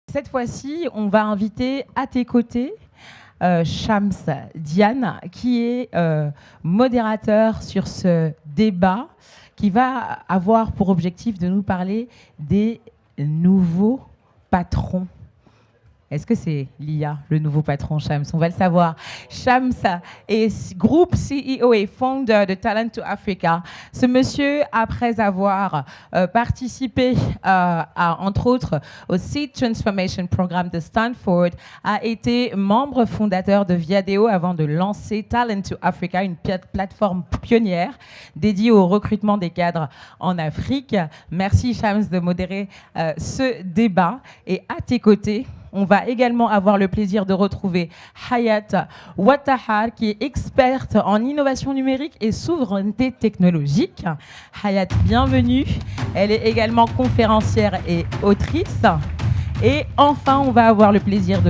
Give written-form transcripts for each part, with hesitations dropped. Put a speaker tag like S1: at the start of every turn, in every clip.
S1: Cette fois-ci, on va inviter à tes côtés Shams Diane, qui est modérateur sur ce débat, qui va avoir pour objectif de nous parler des nouveaux patrons. Est-ce que c'est l'IA, le nouveau patron, Shams? On va le savoir. Shams est Group CEO et founder de Talent to Africa. Ce monsieur, après avoir participé, entre autres, au Seed Transformation Programme de Stanford, a été membre fondateur de Viadeo avant de lancer Talent to Africa, une plateforme pionnière dédiée au recrutement des cadres en Afrique. Merci, Shams, de modérer ce débat. Et à tes côtés, on va également avoir le plaisir de retrouver Hayat Wattahar, qui est experte en innovation numérique et souveraineté technologique. Hayat, bienvenue. Elle est également conférencière et autrice. Et enfin, on va avoir le plaisir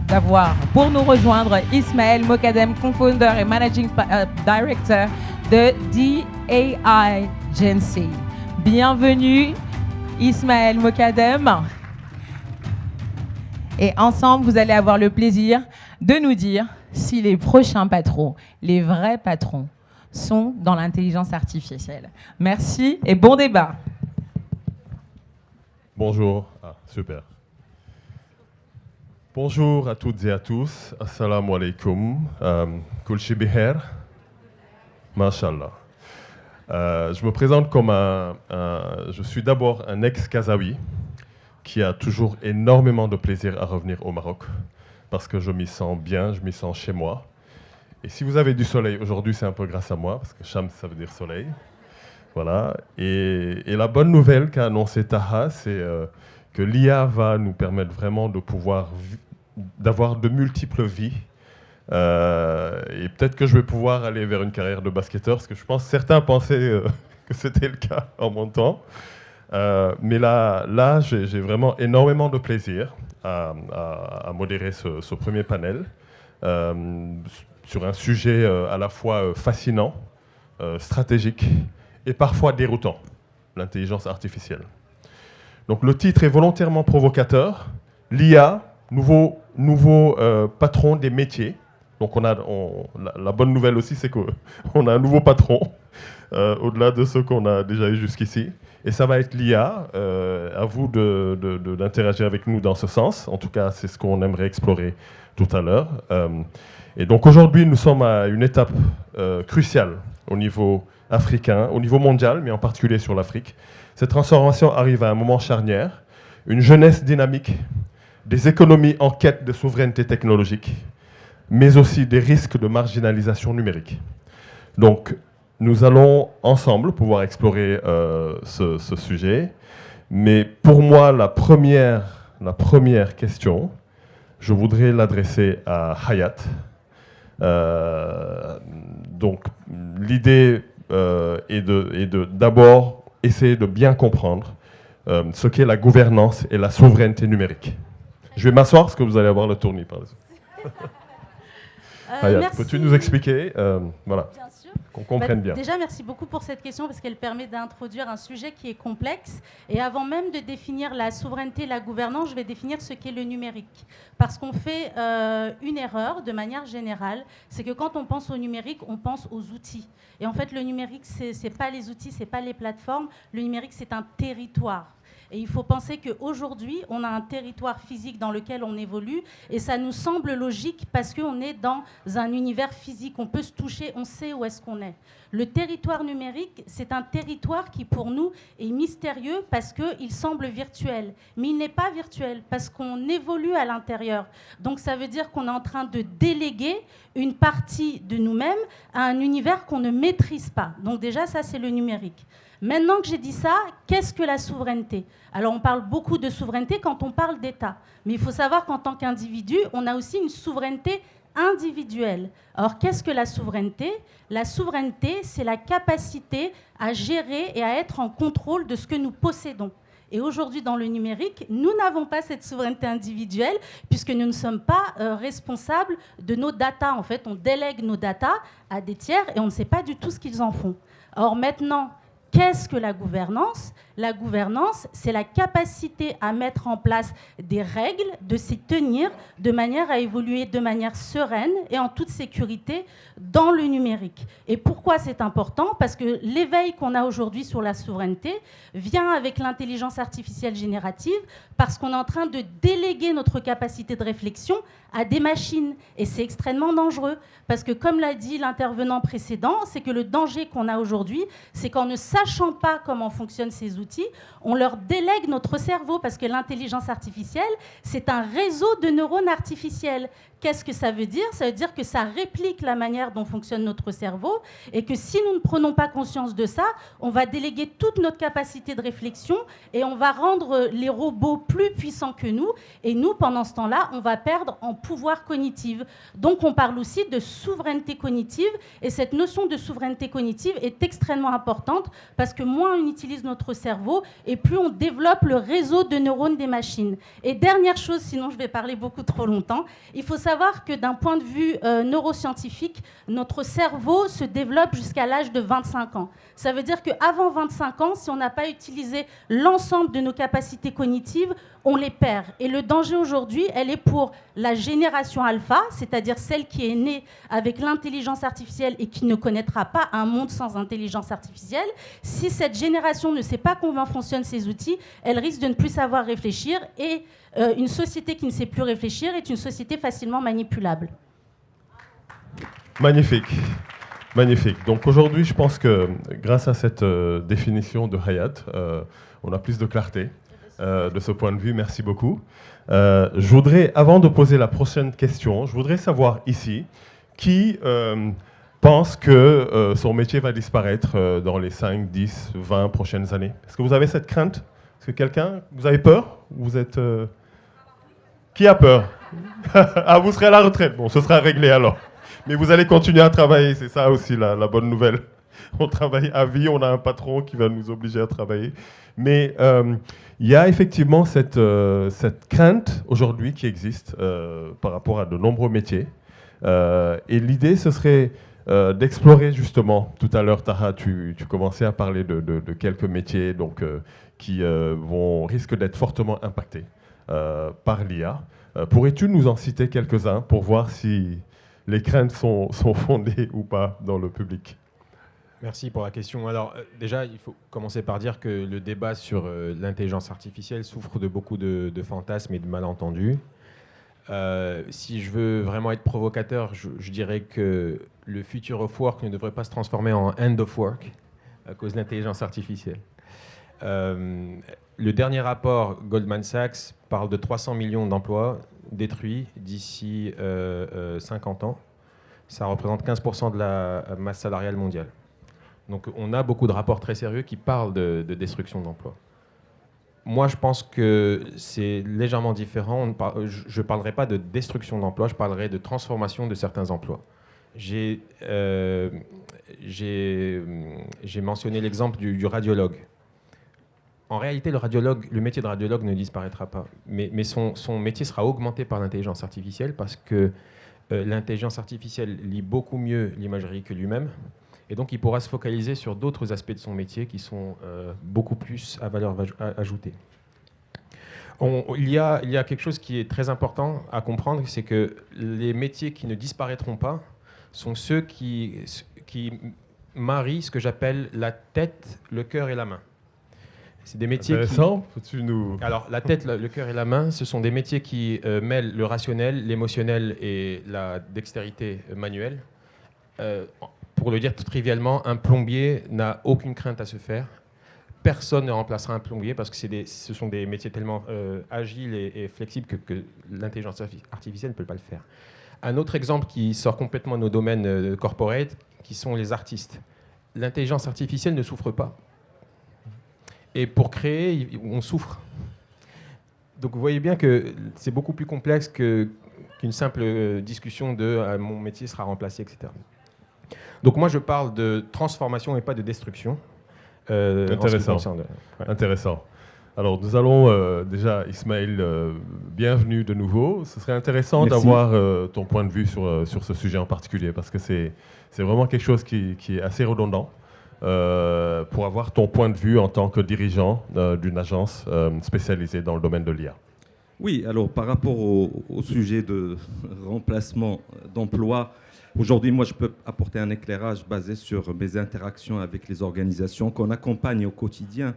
S1: d'avoir pour nous rejoindre Ismaël Mokadem, co-founder et managing director de DAI Agency. Bienvenue, Ismaël Mokadem. Et ensemble, vous allez avoir le plaisir de nous dire si les prochains patrons, les vrais patrons, sont dans l'intelligence artificielle. Merci et bon débat.
S2: Bonjour. Super. Bonjour à toutes et à tous. Assalamu alaikum. Kulshi biher. Mashallah. Je me présente comme je suis d'abord un ex-Kazaoui qui a toujours énormément de plaisir à revenir au Maroc, parce que je m'y sens bien, je m'y sens chez moi. Et si vous avez du soleil aujourd'hui, c'est un peu grâce à moi, parce que Shams, ça veut dire soleil. Voilà. Et la bonne nouvelle qu'a annoncé Taha, c'est que l'IA va nous permettre vraiment de pouvoir d'avoir de multiples vies. Et peut-être que je vais pouvoir aller vers une carrière de basketteur, parce que je pense que certains pensaient que c'était le cas en mon temps. Mais là j'ai vraiment énormément de plaisir à modérer ce premier panel sur un sujet à la fois fascinant, stratégique et parfois déroutant, l'intelligence artificielle. Donc le titre est volontairement provocateur, l'IA, nouveau patron des métiers. Donc la bonne nouvelle aussi, c'est qu'on a un nouveau patron, au-delà de ce qu'on a déjà eu jusqu'ici. Et ça va être l'IA. À vous d'interagir avec nous dans ce sens. En tout cas, c'est ce qu'on aimerait explorer tout à l'heure. Et donc aujourd'hui, nous sommes à une étape cruciale au niveau africain, au niveau mondial, mais en particulier sur l'Afrique. Cette transformation arrive à un moment charnière. Une jeunesse dynamique, des économies en quête de souveraineté technologique, mais aussi des risques de marginalisation numérique. Donc, nous allons ensemble pouvoir explorer ce sujet. Mais pour moi, la première question, je voudrais l'adresser à Hayat. Donc, l'idée est de d'abord essayer de bien comprendre ce qu'est la gouvernance et la souveraineté numérique. Je vais m'asseoir parce que vous allez avoir le tournis par exemple. Hayat, peux-tu nous expliquer voilà, qu'on comprenne bien.
S3: Déjà, merci beaucoup pour cette question parce qu'elle permet d'introduire un sujet qui est complexe. Et avant même de définir la souveraineté et la gouvernance, je vais définir ce qu'est le numérique. Parce qu'on fait une erreur de manière générale, c'est que quand on pense au numérique, on pense aux outils. Et en fait, le numérique, c'est pas les outils, c'est pas les plateformes. Le numérique, c'est un territoire. Et il faut penser qu'aujourd'hui, on a un territoire physique dans lequel on évolue et ça nous semble logique parce qu'on est dans un univers physique, on peut se toucher, on sait où est-ce qu'on est. Le territoire numérique, c'est un territoire qui pour nous est mystérieux parce qu'il semble virtuel. Mais il n'est pas virtuel parce qu'on évolue à l'intérieur. Donc ça veut dire qu'on est en train de déléguer une partie de nous-mêmes à un univers qu'on ne maîtrise pas. Donc déjà, ça c'est le numérique. Maintenant que j'ai dit ça, qu'est-ce que la souveraineté? Alors on parle beaucoup de souveraineté quand on parle d'État. Mais il faut savoir qu'en tant qu'individu, on a aussi une souveraineté individuelle. Alors qu'est-ce que la souveraineté? La souveraineté, c'est la capacité à gérer et à être en contrôle de ce que nous possédons. Et aujourd'hui, dans le numérique, nous n'avons pas cette souveraineté individuelle puisque nous ne sommes pas responsables de nos datas. En fait, on délègue nos datas à des tiers et on ne sait pas du tout ce qu'ils en font. Or maintenant, qu'est-ce que la gouvernance? La gouvernance, c'est la capacité à mettre en place des règles, de s'y tenir, de manière à évoluer de manière sereine et en toute sécurité dans le numérique. Et pourquoi c'est important? Parce que l'éveil qu'on a aujourd'hui sur la souveraineté vient avec l'intelligence artificielle générative, parce qu'on est en train de déléguer notre capacité de réflexion à des machines. Et c'est extrêmement dangereux, parce que comme l'a dit l'intervenant précédent, c'est que le danger qu'on a aujourd'hui, c'est qu'en ne sachant pas comment fonctionnent ces outils, on leur délègue notre cerveau, parce que l'intelligence artificielle, c'est un réseau de neurones artificiels. Qu'est-ce que ça veut dire? Ça veut dire que ça réplique la manière dont fonctionne notre cerveau, et que si nous ne prenons pas conscience de ça, on va déléguer toute notre capacité de réflexion et on va rendre les robots plus puissants que nous, et nous, pendant ce temps-là, on va perdre en pouvoir cognitif. Donc on parle aussi de souveraineté cognitive, et cette notion de souveraineté cognitive est extrêmement importante, parce que moins on utilise notre cerveau et plus on développe le réseau de neurones des machines. Et dernière chose, sinon je vais parler beaucoup trop longtemps, il faut savoir que d'un point de vue neuroscientifique, notre cerveau se développe jusqu'à l'âge de 25 ans. Ça veut dire qu'avant 25 ans, si on n'a pas utilisé l'ensemble de nos capacités cognitives, on les perd. Et le danger aujourd'hui, elle est pour la génération alpha, c'est-à-dire celle qui est née avec l'intelligence artificielle et qui ne connaîtra pas un monde sans intelligence artificielle. Si cette génération ne sait pas comment fonctionnent ces outils, elle risque de ne plus savoir réfléchir, et une société qui ne sait plus réfléchir est une société facilement manipulable.
S2: Magnifique. Magnifique. Donc aujourd'hui, je pense que grâce à cette définition de Hayat, on a plus de clarté de ce point de vue. Merci beaucoup. Je voudrais, avant de poser la prochaine question, je voudrais savoir ici qui pense que son métier va disparaître dans les 5, 10, 20 prochaines années. Est-ce que vous avez cette crainte? Est-ce que quelqu'un, vous avez peur? Vous êtes... Qui a peur? Ah, vous serez à la retraite. Bon, ce sera réglé alors. Mais vous allez continuer à travailler, c'est ça aussi la bonne nouvelle. On travaille à vie, on a un patron qui va nous obliger à travailler. Mais il y a effectivement cette crainte aujourd'hui qui existe par rapport à de nombreux métiers. Et l'idée, ce serait d'explorer justement, tout à l'heure, Taha, tu commençais à parler de quelques métiers donc, qui risquent d'être fortement impactés par l'IA. Pourrais-tu nous en citer quelques-uns pour voir si les craintes sont fondées ou pas dans le public?
S4: Merci pour la question. Alors déjà, il faut commencer par dire que le débat sur l'intelligence artificielle souffre de beaucoup de fantasmes et de malentendus. Si je veux vraiment être provocateur, je dirais que le future of work ne devrait pas se transformer en end of work à cause de l'intelligence artificielle. Le dernier rapport Goldman Sachs parle de 300 millions d'emplois détruits d'ici 50 ans. Ça représente 15% de la masse salariale mondiale. Donc on a beaucoup de rapports très sérieux qui parlent de destruction d'emplois. Moi, je pense que c'est légèrement différent. Je ne parlerai pas de destruction d'emplois, je parlerai de transformation de certains emplois. J'ai mentionné l'exemple du radiologue. En réalité, le métier de radiologue ne disparaîtra pas, mais son métier sera augmenté par l'intelligence artificielle, parce que l'intelligence artificielle lit beaucoup mieux l'imagerie que lui-même, et donc il pourra se focaliser sur d'autres aspects de son métier qui sont beaucoup plus à valeur ajoutée. Il y a quelque chose qui est très important à comprendre, c'est que les métiers qui ne disparaîtront pas sont ceux qui marient ce que j'appelle la tête, le cœur et la main. C'est des métiers
S2: Peux-tu nous...
S4: Alors, la tête, le cœur et la main, ce sont des métiers qui mêlent le rationnel, l'émotionnel et la dextérité manuelle. Pour le dire tout trivialement, un plombier n'a aucune crainte à se faire. Personne ne remplacera un plombier, parce que ce sont des métiers tellement agiles et flexibles que l'intelligence artificielle ne peut pas le faire. Un autre exemple qui sort complètement de nos domaines corporate, qui sont les artistes. L'intelligence artificielle ne souffre pas. Et pour créer, on souffre. Donc vous voyez bien que c'est beaucoup plus complexe qu'une simple discussion de mon métier sera remplacé, etc. Donc moi je parle de transformation et pas de destruction.
S2: Intéressant. Intéressant. Alors nous allons déjà, Ismaël, bienvenue de nouveau. Ce serait intéressant d'avoir ton point de vue sur ce sujet en particulier, parce que c'est vraiment quelque chose qui est assez redondant. pour avoir ton point de vue en tant que dirigeant d'une agence spécialisée dans le domaine de l'IA.
S5: Oui, alors par rapport au sujet de remplacement d'emploi, aujourd'hui, moi, je peux apporter un éclairage basé sur mes interactions avec les organisations qu'on accompagne au quotidien.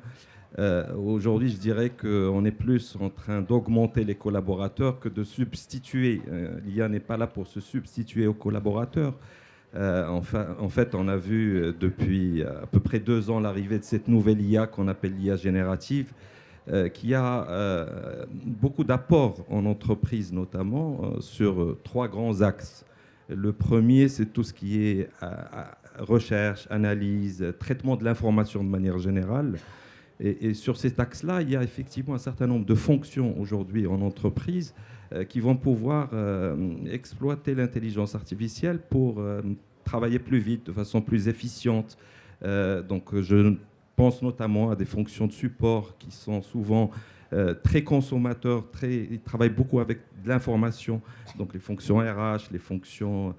S5: Aujourd'hui, je dirais qu'on est plus en train d'augmenter les collaborateurs que de substituer. L'IA n'est pas là pour se substituer aux collaborateurs. En fait, on a vu depuis à peu près 2 ans l'arrivée de cette nouvelle IA qu'on appelle l'IA générative, qui a beaucoup d'apports en entreprise, notamment sur 3 grands axes. Le premier, c'est tout ce qui est recherche, analyse, traitement de l'information de manière générale. Et sur cet axe-là, il y a effectivement un certain nombre de fonctions aujourd'hui en entreprise qui vont pouvoir exploiter l'intelligence artificielle pour travailler plus vite, de façon plus efficiente. Donc je pense notamment à des fonctions de support qui sont souvent très consommateurs, ils travaillent beaucoup avec de l'information, donc les fonctions RH, les fonctions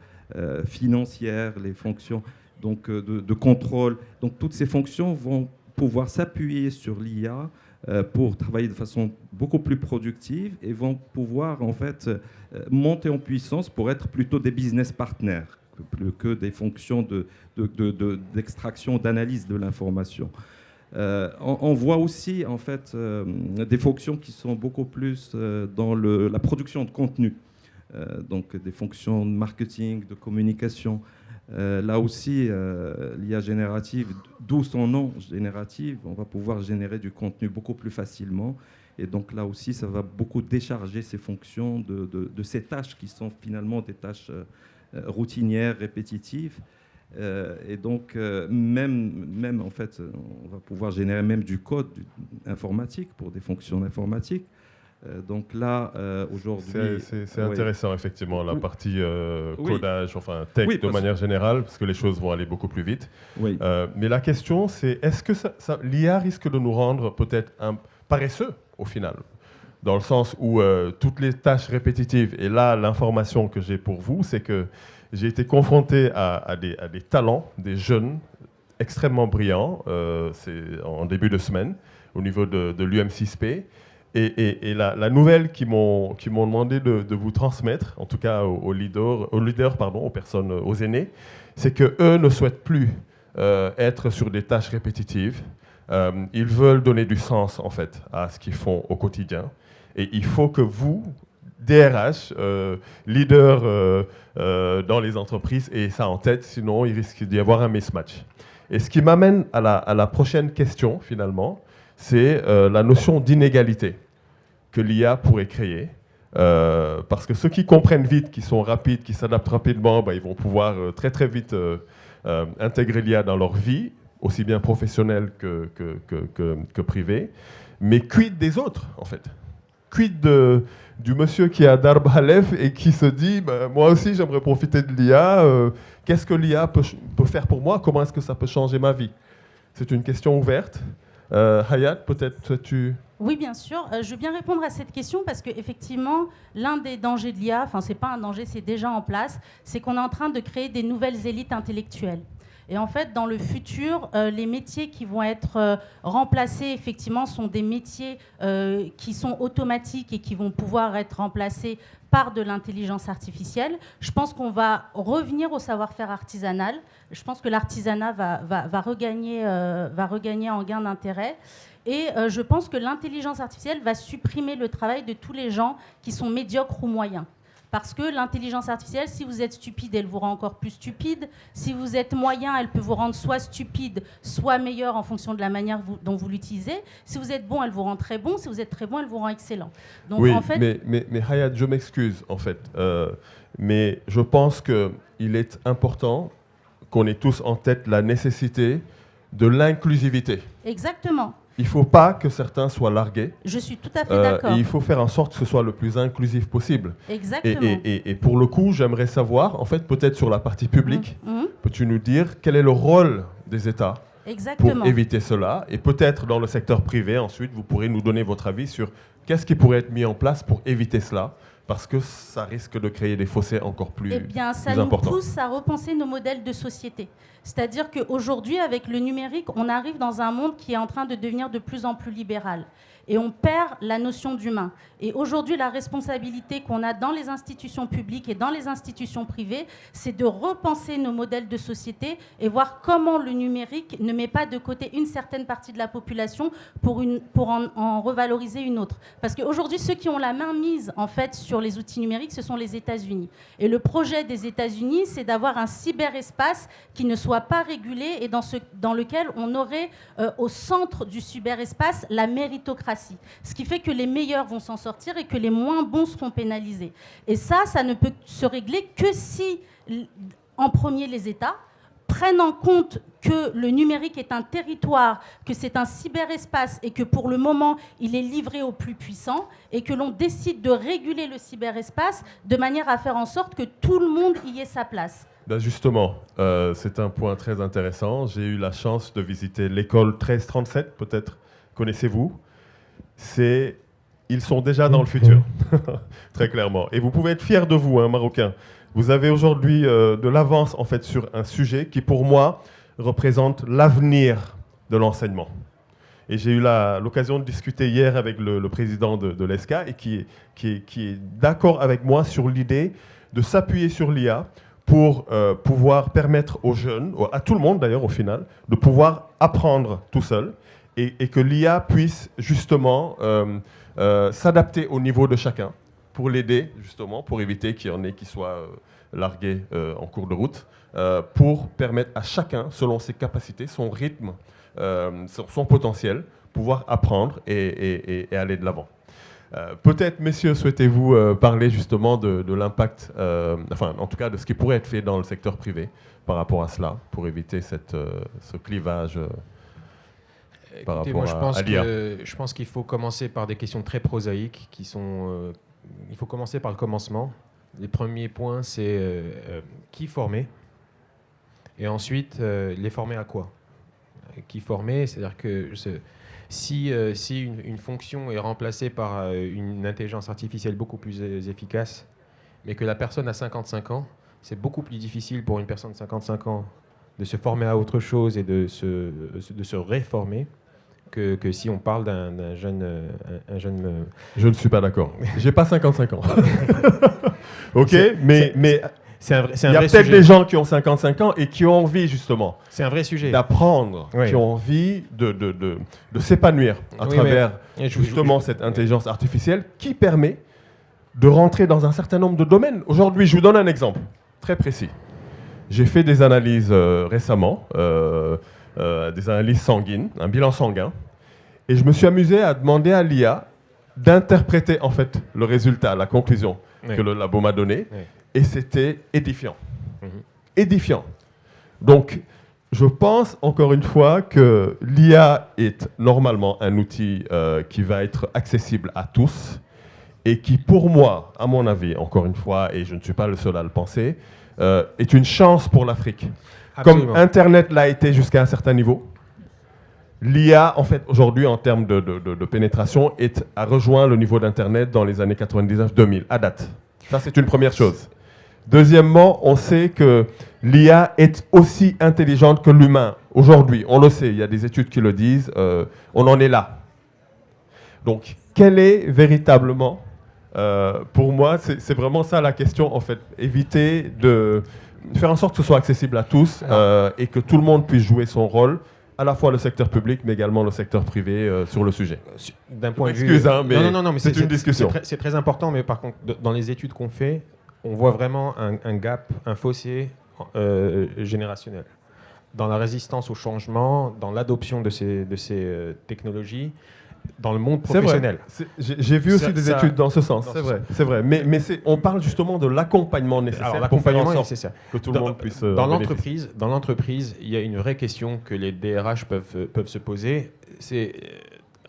S5: financières, les fonctions donc, de contrôle. Donc toutes ces fonctions vont pouvoir s'appuyer sur l'IA pour travailler de façon beaucoup plus productive et vont pouvoir en fait monter en puissance pour être plutôt des business partners plus que des fonctions d'extraction, d'analyse de l'information. On voit aussi en fait des fonctions qui sont beaucoup plus dans la production de contenu, donc des fonctions de marketing, de communication. Là aussi, l'IA générative, d'où son nom générative, on va pouvoir générer du contenu beaucoup plus facilement. Et donc là aussi, ça va beaucoup décharger ces fonctions de ces tâches qui sont finalement des tâches routinières, répétitives. Et donc, même en fait, on va pouvoir générer même du code informatique pour des fonctions informatiques. Donc là, aujourd'hui...
S2: C'est intéressant, effectivement, la partie codage, enfin tech de manière générale, parce que les choses vont aller beaucoup plus vite.
S5: Oui.
S2: Mais la question, c'est est-ce que l'IA risque de nous rendre peut-être paresseux, au final, dans le sens où toutes les tâches répétitives, et là, l'information que j'ai pour vous, c'est que j'ai été confronté à des talents, des jeunes extrêmement brillants, c'est en début de semaine, au niveau de l'UM6P. Et la nouvelle qu'ils m'ont demandé de vous transmettre, en tout cas aux leaders, aux personnes, aux aînés, c'est qu'eux ne souhaitent plus être sur des tâches répétitives. Ils veulent donner du sens, en fait, à ce qu'ils font au quotidien. Et il faut que vous, DRH, leader dans les entreprises, ayez ça en tête, sinon il risque d'y avoir un mismatch. Et ce qui m'amène à la prochaine question, finalement, c'est la notion d'inégalité que l'IA pourrait créer. Parce que ceux qui comprennent vite, qui sont rapides, qui s'adaptent rapidement, ils vont pouvoir très très vite intégrer l'IA dans leur vie, aussi bien professionnelle que privée. Mais quid des autres, en fait? Quid du monsieur qui est à Darb Halef et qui se dit moi aussi j'aimerais profiter de l'IA, qu'est-ce que l'IA peut faire pour moi? Comment est-ce que ça peut changer ma vie? C'est une question ouverte. Hayat, peut-être tu...
S3: Oui, bien sûr. Je veux bien répondre à cette question parce qu'effectivement, l'un des dangers de l'IA, enfin, ce n'est pas un danger, c'est déjà en place, c'est qu'on est en train de créer des nouvelles élites intellectuelles. Et en fait, dans le futur, les métiers qui vont être remplacés, effectivement, sont des métiers qui sont automatiques et qui vont pouvoir être remplacés par de l'intelligence artificielle. Je pense qu'on va revenir au savoir-faire artisanal. Je pense que l'artisanat va regagner en gain d'intérêt. Et je pense que l'intelligence artificielle va supprimer le travail de tous les gens qui sont médiocres ou moyens. Parce que l'intelligence artificielle, si vous êtes stupide, elle vous rend encore plus stupide. Si vous êtes moyen, elle peut vous rendre soit stupide, soit meilleur en fonction de la manière dont vous l'utilisez. Si vous êtes bon, elle vous rend très bon. Si vous êtes très bon, elle vous rend excellent. Donc,
S2: oui,
S3: en fait...
S2: mais Hayat, je m'excuse, en fait. Mais je pense qu'il est important qu'on ait tous en tête la nécessité de l'inclusivité.
S3: Exactement.
S2: Il ne faut pas que certains soient largués.
S3: Je suis tout à fait d'accord.
S2: Et il faut faire en sorte que ce soit le plus inclusif possible.
S3: Exactement.
S2: Et pour le coup, j'aimerais savoir, en fait, peut-être sur la partie publique, peux-tu nous dire quel est le rôle des États pour éviter cela? Et peut-être dans le secteur privé, ensuite, vous pourrez nous donner votre avis sur qu'est-ce qui pourrait être mis en place pour éviter cela, parce que ça risque de créer des fossés encore plus,
S3: Eh bien, ça
S2: plus
S3: nous
S2: importants.
S3: pousse à repenser nos modèles de société. C'est-à-dire qu'aujourd'hui, avec le numérique, on arrive dans un monde qui est en train de devenir de plus en plus libéral. Et on perd la notion d'humain. Et aujourd'hui, la responsabilité qu'on a dans les institutions publiques et dans les institutions privées, c'est de repenser nos modèles de société et voir comment le numérique ne met pas de côté une certaine partie de la population pour en revaloriser une autre. Parce qu'aujourd'hui, ceux qui ont la main mise en fait, sur les outils numériques, ce sont les États-Unis. Et le projet des États-Unis, c'est d'avoir un cyberespace qui ne soit pas régulé et dans lequel on aurait au centre du cyberespace la méritocratie. Ce qui fait que les meilleurs vont s'en sortir et que les moins bons seront pénalisés. Et ça ne peut se régler que si, en premier, les États prennent en compte que le numérique est un territoire, que c'est un cyberespace et que pour le moment, il est livré aux plus puissants et que l'on décide de réguler le cyberespace de manière à faire en sorte que tout le monde y ait sa place.
S2: Ben justement, c'est un point très intéressant. J'ai eu la chance de visiter l'école 1337, peut-être connaissez-vous. Ils sont déjà dans le futur, très clairement. Et vous pouvez être fiers de vous, hein, Marocains. Vous avez aujourd'hui de l'avance en fait sur un sujet qui, pour moi, représente l'avenir de l'enseignement. Et j'ai eu l'occasion de discuter hier avec le président de l'ESCA et qui est d'accord avec moi sur l'idée de s'appuyer sur l'IA pour pouvoir permettre aux jeunes, à tout le monde d'ailleurs au final, de pouvoir apprendre tout seul et que l'IA puisse justement s'adapter au niveau de chacun pour l'aider justement, pour éviter qu'il y en ait qui soient largués en cours de route, pour permettre à chacun, selon ses capacités, son rythme, son potentiel, pouvoir apprendre et aller de l'avant. Peut-être, messieurs, souhaitez-vous parler justement de l'impact, enfin, en tout cas, de ce qui pourrait être fait dans le secteur privé par rapport à cela, pour éviter ce clivage par
S4: Écoutez,
S2: rapport à l'IA.
S4: je pense qu'il faut commencer par des questions très prosaïques qui sont... il faut commencer par le commencement. Les premiers points, c'est qui former et ensuite les former à quoi. Qui former, c'est-à-dire que... Si une fonction est remplacée par une intelligence artificielle beaucoup plus efficace, mais que la personne a 55 ans, c'est beaucoup plus difficile pour une personne de 55 ans de se former à autre chose et de se réformer que si on parle d'un jeune...
S2: Je ne suis pas d'accord. J'ai pas 55 ans. Ok, mais
S4: c'est un
S2: il y a peut-être des gens qui ont 55 ans et qui ont envie justement d'apprendre,
S4: oui.
S2: qui ont envie de s'épanouir à travers justement cette intelligence artificielle qui permet de rentrer dans un certain nombre de domaines. Aujourd'hui, je vous donne un exemple très précis. J'ai fait des analyses récemment, des analyses sanguines, un bilan sanguin, et je me suis amusé à demander à l'IA d'interpréter en fait le résultat, la conclusion que le labo m'a donnée. Et c'était édifiant. Édifiant. Donc, je pense, encore une fois, que l'IA est normalement un outil qui va être accessible à tous et qui, pour moi, à mon avis, encore une fois, et je ne suis pas le seul à le penser, est une chance pour l'Afrique. Comme Internet l'a été jusqu'à un certain niveau, l'IA, en fait, aujourd'hui, en termes de pénétration, a rejoint le niveau d'Internet dans les années 99-2000, à date. Ça, c'est une première chose. Deuxièmement, on sait que l'IA est aussi intelligente que l'humain. Aujourd'hui, on le sait, il y a des études qui le disent, on en est là. Donc, quelle est véritablement, pour moi, c'est vraiment ça la question, en fait, éviter de faire en sorte que ce soit accessible à tous et que tout le monde puisse jouer son rôle, à la fois le secteur public, mais également le secteur privé sur le sujet.
S4: D'un point de vue...
S2: Excuse, hein, mais,
S4: non, mais
S2: c'est une discussion.
S4: C'est très important, mais par contre, dans les études qu'on fait, on voit vraiment un gap, un fossé générationnel. Dans la résistance au changement, dans l'adoption de ces technologies, dans le monde professionnel.
S2: J'ai vu aussi des études dans ce sens, c'est vrai. Mais on parle justement de l'accompagnement nécessaire pour faire en sorte que tout le monde puisse
S4: Dans l'entreprise, il y a une vraie question que les DRH peuvent se poser.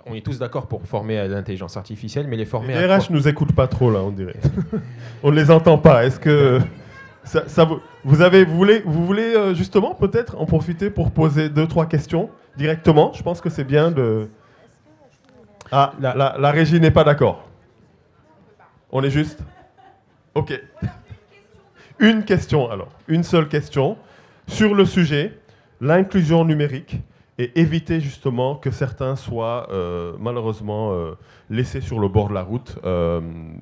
S4: On est tous d'accord pour former à l'intelligence artificielle, mais les former
S2: les DRH nous écoutent pas trop, là, on dirait. On ne les entend pas. Est-ce que... vous voulez justement peut-être en profiter pour poser 2-3 questions directement? Je pense que c'est bien de... Ah, la régie n'est pas d'accord. On est juste? Ok. Une question alors, une seule question sur le sujet, l'inclusion numérique, et éviter justement que certains soient malheureusement laissés sur le bord de la route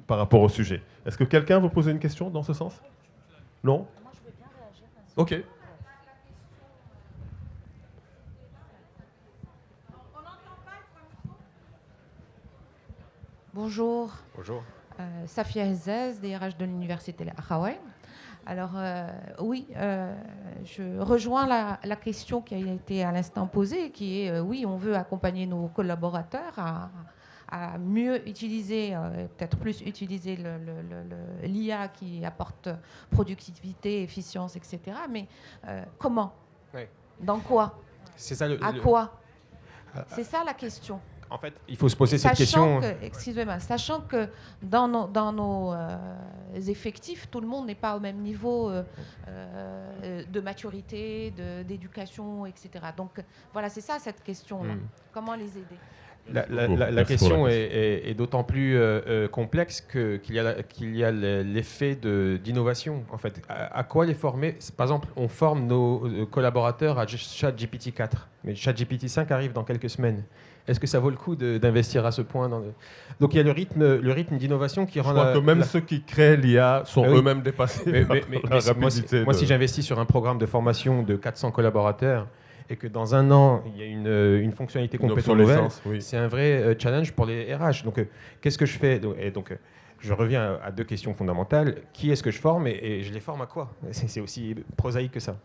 S2: par rapport au sujet. Est-ce que quelqu'un veut poser une question dans ce sens? Non?
S3: Moi, je veux bien réagir.
S2: Ok.
S6: Bonjour.
S4: Bonjour.
S6: Safia Ezzez, DRH de l'Université Al-Akhawaï. Alors, oui, je rejoins la question qui a été à l'instant posée, qui est, oui, on veut accompagner nos collaborateurs à mieux utiliser, peut-être plus utiliser l'IA qui apporte productivité, efficience, etc. Mais comment?
S4: Oui.
S6: Dans quoi?
S4: C'est ça
S6: à quoi? C'est ça la question.
S4: En fait, il faut se poser cette question.
S6: Excusez-moi, sachant que dans nos effectifs, tout le monde n'est pas au même niveau de maturité, d'éducation, etc. Donc voilà, c'est ça cette question-là. Comment les aider?
S4: La question est d'autant plus complexe qu'il y a l'effet d'innovation. En fait, à quoi les former? Par exemple, on forme nos collaborateurs à ChatGPT 4, mais ChatGPT 5 arrive dans quelques semaines. Est-ce que ça vaut le coup d'investir à ce point Donc il y a le rythme d'innovation qui rend...
S2: Je crois que même ceux qui créent l'IA sont eux-mêmes dépassés par la rapidité.
S4: Moi, si j'investis sur un programme de formation de 400 collaborateurs et que dans un an, il y a une fonctionnalité complètement nouvelle, oui. C'est un vrai challenge pour les RH. Donc qu'est-ce que je fais? Je reviens à deux questions fondamentales. Qui est-ce que je forme et je les forme à quoi? C'est aussi prosaïque que ça.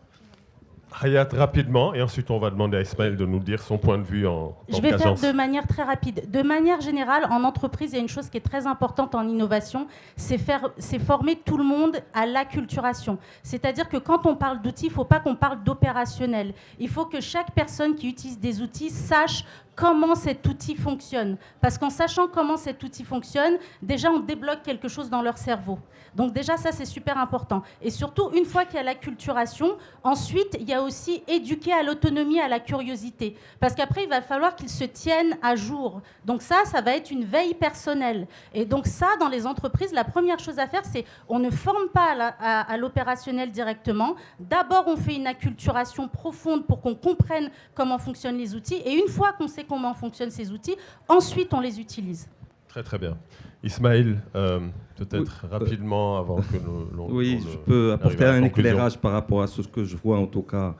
S2: Hayat, rapidement, et ensuite on va demander à Ismaël de nous dire son point de vue en tant qu'agence.
S3: Je vais faire de manière très rapide. De manière générale, en entreprise, il y a une chose qui est très importante en innovation, c'est former tout le monde à l'acculturation. C'est-à-dire que quand on parle d'outils, il ne faut pas qu'on parle d'opérationnel. Il faut que chaque personne qui utilise des outils sache comment cet outil fonctionne. Parce qu'en sachant comment cet outil fonctionne, déjà on débloque quelque chose dans leur cerveau. Donc déjà ça c'est super important. Et surtout une fois qu'il y a l'acculturation, ensuite il y a aussi éduquer à l'autonomie, à la curiosité. Parce qu'après il va falloir qu'ils se tiennent à jour. Donc ça va être une veille personnelle. Et donc ça dans les entreprises, la première chose à faire c'est on ne forme pas à l'opérationnel directement. D'abord on fait une acculturation profonde pour qu'on comprenne comment fonctionnent les outils. Et une fois qu'on sait comment fonctionnent ces outils, ensuite on les utilise.
S2: Très très bien. Ismaël, peut-être rapidement avant que nous...
S5: Oui, je peux apporter un éclairage par rapport à ce que je vois en tout cas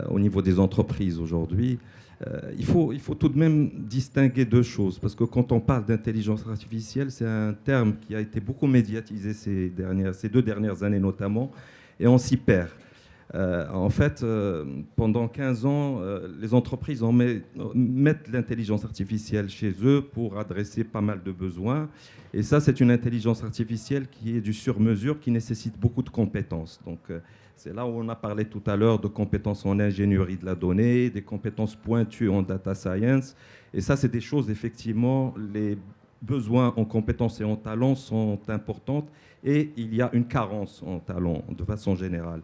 S5: au niveau des entreprises aujourd'hui. Il faut tout de même distinguer deux choses, parce que quand on parle d'intelligence artificielle, c'est un terme qui a été beaucoup médiatisé ces 2 dernières années notamment, et on s'y perd. En fait, pendant 15 ans, les entreprises mettent l'intelligence artificielle chez eux pour adresser pas mal de besoins. Et ça, c'est une intelligence artificielle qui est du sur-mesure, qui nécessite beaucoup de compétences. Donc, c'est là où on a parlé tout à l'heure de compétences en ingénierie de la donnée, des compétences pointues en data science. Et ça, c'est des choses, effectivement, les besoins en compétences et en talents sont importants. Et il y a une carence en talents, de façon générale.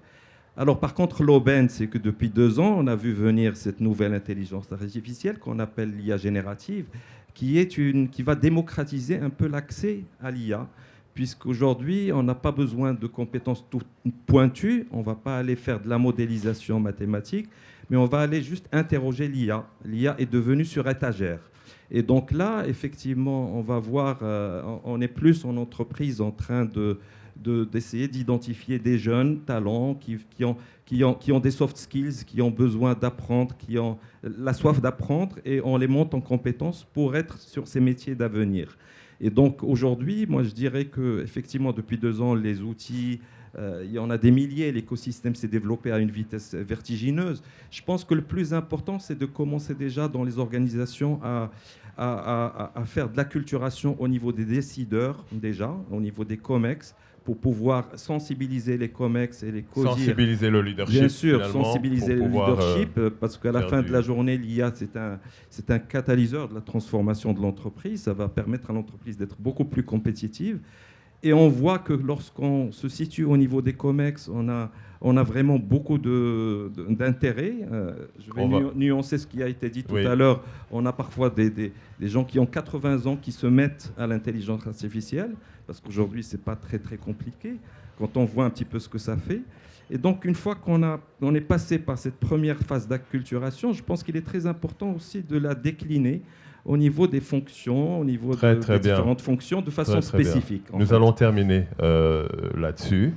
S5: Alors par contre, l'aubaine, c'est que depuis 2 ans, on a vu venir cette nouvelle intelligence artificielle qu'on appelle l'IA générative, qui va démocratiser un peu l'accès à l'IA, puisqu'aujourd'hui, on n'a pas besoin de compétences toutes pointues, on ne va pas aller faire de la modélisation mathématique, mais on va aller juste interroger l'IA. L'IA est devenue sur étagère. Et donc là, effectivement, on va voir, on est plus en entreprise en train d'essayer d'identifier des jeunes talents qui ont des soft skills, qui ont besoin d'apprendre, qui ont la soif d'apprendre, et on les monte en compétences pour être sur ces métiers d'avenir. Et donc aujourd'hui, moi je dirais qu'effectivement depuis 2 ans, les outils, il y en a des milliers, l'écosystème s'est développé à une vitesse vertigineuse. Je pense que le plus important, c'est de commencer déjà dans les organisations à faire de l'acculturation au niveau des décideurs, déjà, au niveau des COMEX, pour pouvoir sensibiliser les COMEX et les COSIR.
S2: Sensibiliser le leadership.
S5: Bien sûr, sensibiliser le leadership, parce qu'à la fin de la journée, l'IA, c'est un catalyseur de la transformation de l'entreprise. Ça va permettre à l'entreprise d'être beaucoup plus compétitive. Et on voit que lorsqu'on se situe au niveau des COMEX, on a vraiment beaucoup d'intérêt. Je vais nuancer ce qui a été dit tout à l'heure. On a parfois des gens qui ont 80 ans qui se mettent à l'intelligence artificielle, parce qu'aujourd'hui, ce n'est pas très, très compliqué, quand on voit un petit peu ce que ça fait. Et donc, une fois qu'on est passé par cette première phase d'acculturation, je pense qu'il est très important aussi de la décliner au niveau des fonctions, au niveau des différentes fonctions, de façon spécifique.
S2: Nous allons terminer là-dessus.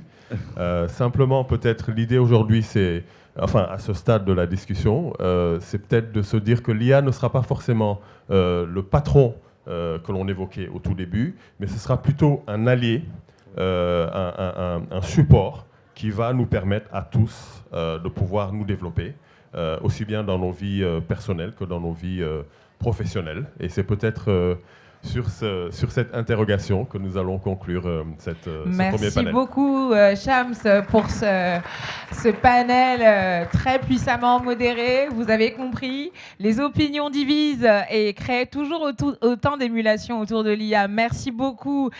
S2: Simplement, peut-être, l'idée aujourd'hui, c'est, enfin, à ce stade de la discussion, c'est peut-être de se dire que l'IA ne sera pas forcément le patron que l'on évoquait au tout début, mais ce sera plutôt un allié, un support qui va nous permettre à tous de pouvoir nous développer, aussi bien dans nos vies personnelles que dans nos vies professionnelles. Et c'est peut-être sur cette interrogation que nous allons conclure ce premier panel.
S1: Merci beaucoup, Shams, pour ce panel très puissamment modéré. Vous avez compris, les opinions divisent et créent toujours autant d'émulation autour de l'IA. Merci beaucoup.